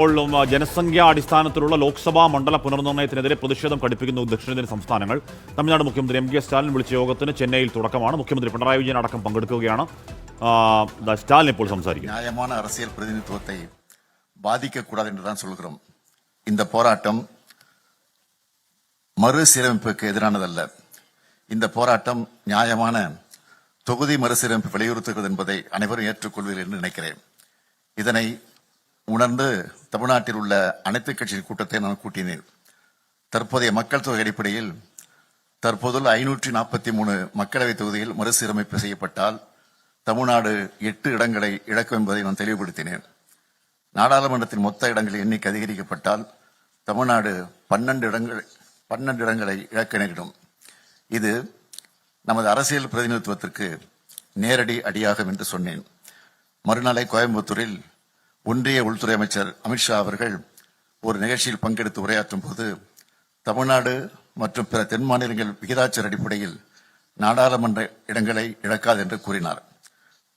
ജനസംഖ്യാ അടിസ്ഥാനത്തിലുള്ള ലോക്സഭാ മണ്ഡല പുനർനിർണയത്തിനെതിരെ പ്രതിഷേധം കടുപ്പിക്കുന്ന ദക്ഷിണേന്ത്യൻ സംസ്ഥാനങ്ങൾ. തമിഴ്നാട് മുഖ്യമന്ത്രി എം.കെ. സ്റ്റാലിൻ വിളിച്ച യോഗത്തിന് ചെന്നൈയിൽ തുടക്കമാണ്. മുഖ്യമന്ത്രി പിണറായി വിജയൻ അടക്കം പങ്കെടുക്കുകയാണ്. ஸ்டாலின் ഇപ്പോൾ സംസാരിക്കും. நியாயமான அரசியல் பிரதிநிதித்துவத்தை பாதிக்கக்கூடாது என்றுதான் சொல்கிறோம். இந்த போராட்டம் மறுசீரமைப்புக்கு எதிரானதல்ல. இந்த போராட்டம் நியாயமான தொகுதி மறுசீரமைப்பு வலியுறுத்துகிறது என்பதை அனைவரும் ஏற்றுக்கொள்வீர்கள் என்று நினைக்கிறேன். இதனை உணர்ந்து தமிழ்நாட்டில் உள்ள அனைத்து கட்சி கூட்டத்தை நான் கூட்டினேன். தற்போதைய மக்கள் தொகை அடிப்படையில் தற்போதுள்ள 543 மக்களவை தொகுதியில் மறுசீரமைப்பு செய்யப்பட்டால் தமிழ்நாடு 8 இடங்களை இழக்கும் என்பதை நான் தெளிவுபடுத்தினேன். நாடாளுமன்றத்தின் மொத்த இடங்களின் எண்ணிக்கை அதிகரிக்கப்பட்டால் தமிழ்நாடு 12 இடங்களை இழக்க நேரிடும். இது நமது அரசியல் பிரதிநிதித்துவத்திற்கு நேரடி அடியாகும் என்று சொன்னேன். மறுநாளை கோயம்புத்தூரில் ஒன்றிய உள்துறை அமைச்சர் அமித்ஷா அவர்கள் ஒரு நிகழ்ச்சியில் பங்கெடுத்து உரையாற்றும் போது தமிழ்நாடு மற்றும் பிற தென் மாநிலங்கள் விகிதாச்சார அடிப்படையில் நாடாளுமன்ற இடங்களை இழக்காது என்று கூறினார்.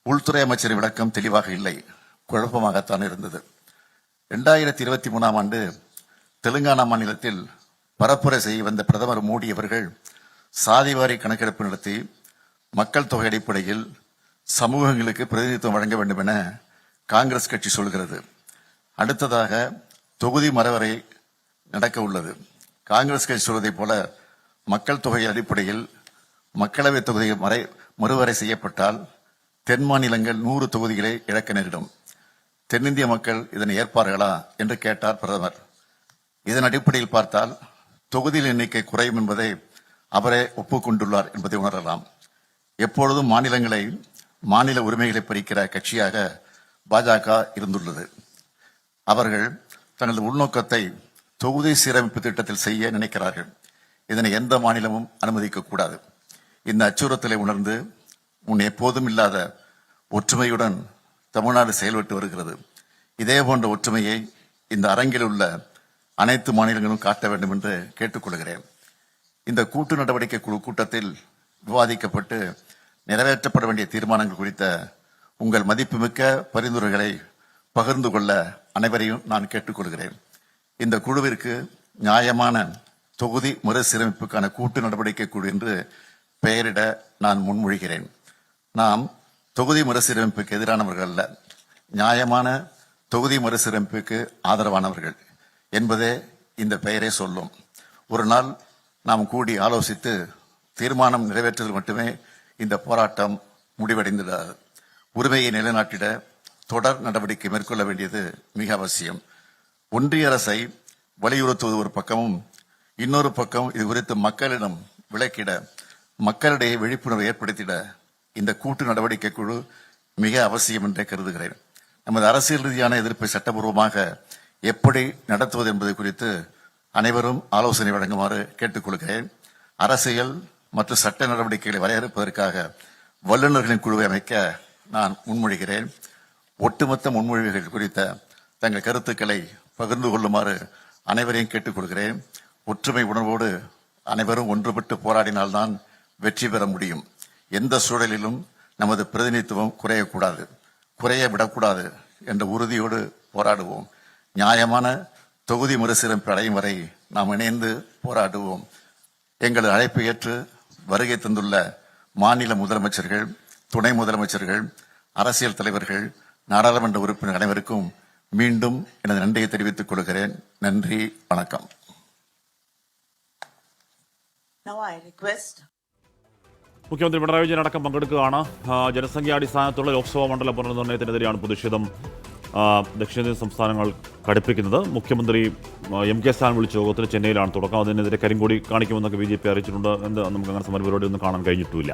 உள்துறை அமைச்சரின் விளக்கம் தெளிவாக இல்லை, குழப்பமாகத்தான் இருந்தது. 2023ஆம் ஆண்டு தெலுங்கானா மாநிலத்தில் பரப்புரை செய்ய வந்த பிரதமர் மோடி அவர்கள் சாதிவாரி கணக்கெடுப்பு நடத்தி மக்கள் தொகை அடிப்படையில் சமூகங்களுக்கு பிரதிநிதித்துவம் வழங்க வேண்டும் என காங்கிரஸ் கட்சி சொல்கிறது. அடுத்ததாக தொகுதி மறுவரை நடக்க உள்ளது. காங்கிரஸ் கட்சி சொல்வதைப் போல மக்கள் தொகை அடிப்படையில் மக்களவை தொகுதி மறுவரை செய்யப்பட்டால் தென் மாநிலங்கள் 100 தொகுதிகளை இழக்க நேரிடும். தென்னிந்திய மக்கள் இதனை ஏற்பார்களா என்று கேட்டார் பிரதமர். இதன் அடிப்படையில் பார்த்தால் தொகுதியில் எண்ணிக்கை குறையும் என்பதை அவரே ஒப்புக்கொண்டுள்ளார் என்பதை உணரலாம். எப்பொழுதும் மாநில உரிமைகளை பறிக்கிற கட்சியாக பாஜக இருந்துள்ளது. அவர்கள் தனது உள்நோக்கத்தை தொகுதி சீரமைப்பு திட்டத்தில் செய்ய நினைக்கிறார்கள். இதனை எந்த மாநிலமும் அனுமதிக்க கூடாது. இந்த அச்சுறுத்தலை உணர்ந்து முன் எப்போதும் இல்லாத ஒற்றுமையுடன் தமிழ்நாடு செயல்பட்டு வருகிறது. இதே போன்ற ஒற்றுமையை இந்த அரங்கில் உள்ள அனைத்து மாநிலங்களும் காட்ட வேண்டும் என்று கேட்டுக்கொள்கிறேன். இந்த கூட்டு நடவடிக்கை குழு கூட்டத்தில் விவாதிக்கப்பட்டு நிறைவேற்றப்பட வேண்டிய தீர்மானங்கள் குறித்த உங்கள் மதிப்புமிக்க பரிந்துரைகளை பகிர்ந்து கொள்ள அனைவரையும் நான் கேட்டுக்கொள்கிறேன். இந்த குழுவிற்கு நியாயமான தொகுதி மறுசீரமைப்புக்கான கூட்டு நடவடிக்கை குழு என்று பெயரிட நான் முன்மொழிகிறேன். நாம் தொகுதி மறுசீரமைப்புக்கு எதிரானவர்கள் அல்ல, நியாயமான தொகுதி மறுசீரமைப்புக்கு ஆதரவானவர்கள் என்பதே இந்த பெயரே சொல்லும். ஒரு நாள் நாம் கூடி ஆலோசித்து தீர்மானம் நிறைவேற்றுவதில் மட்டுமே இந்த போராட்டம் முடிவடைந்துள்ளது. உரிமையை நிலைநாட்டிட தொடர் நடவடிக்கை மேற்கொள்ள வேண்டியது மிக அவசியம். ஒன்றிய அரசை வலியுறுத்துவது ஒரு பக்கமும், இன்னொரு பக்கம் இது குறித்து மக்களிடம் விளக்கிட, மக்களிடையே விழிப்புணர்வை ஏற்படுத்திட இந்த கூட்டு நடவடிக்கை குழு மிக அவசியம் என்றே கருதுகிறேன். நமது அரசியல் ரீதியான எதிர்ப்பை சட்டபூர்வமாக எப்படி நடத்துவது என்பது குறித்து அனைவரும் ஆலோசனை வழங்குமாறு கேட்டுக்கொள்கிறேன். அரசியல் மற்றும் சட்ட நடவடிக்கைகளை வரையறுப்பதற்காக வல்லுநர்களின் குழுவை அமைக்க நான் முன்மொழிகிறேன். ஒட்டுமொத்த முன்மொழிவுகள் குறித்த தங்கள் கருத்துக்களை பகிர்ந்து கொள்ளுமாறு அனைவரையும் கேட்டுக்கொள்கிறேன். ஒற்றுமை உணர்வோடு அனைவரும் ஒன்றுபட்டு போராடினால்தான் வெற்றி பெற முடியும். எந்த சூழலிலும் நமது பிரதிநிதித்துவம் குறைய விடக்கூடாது என்ற உறுதியோடு போராடுவோம். நியாயமான தொகுதி மறுசீரமைப்பு அடையும் வரை நாம் இணைந்து போராடுவோம். எங்களது அழைப்பை ஏற்று வருகை தந்துள்ள மாநில முதலமைச்சர்கள், துணை முதலமைச்சர்கள், அரசியல் தலைவர்கள், நாடாளுமன்ற உறுப்பினர் அனைவருக்கும் மீண்டும் எனது நன்றியை தெரிவித்துக் கொள்கிறேன். நன்றி, வணக்கம். മുഖ്യമന്ത്രി പിണറായി വിജയൻ അടക്കം പങ്കെടുക്കുകയാണ്. ജനസംഖ്യാടിസ്ഥാനത്തുള്ള ലോക്സഭാ മണ്ഡല പുനർനിർണയത്തിനെതിരെയാണ് പ്രതിഷേധം ദക്ഷിണേന്ത്യൻ സംസ്ഥാനങ്ങൾ കടുപ്പിക്കുന്നത്. മുഖ്യമന്ത്രി എം.കെ. സ്റ്റാലിൻ വിളിച്ച യോഗത്തിന് ചെന്നൈയിലാണ് തുടക്കം. അതിനെതിരെ കരിങ്കൊടി കാണിക്കുമെന്നൊക്കെ BJP അറിയിച്ചിട്ടുണ്ട്. നമുക്ക് അങ്ങനെ സമരപരിപാടി ഒന്നും കാണാൻ കഴിഞ്ഞിട്ടുമില്ല.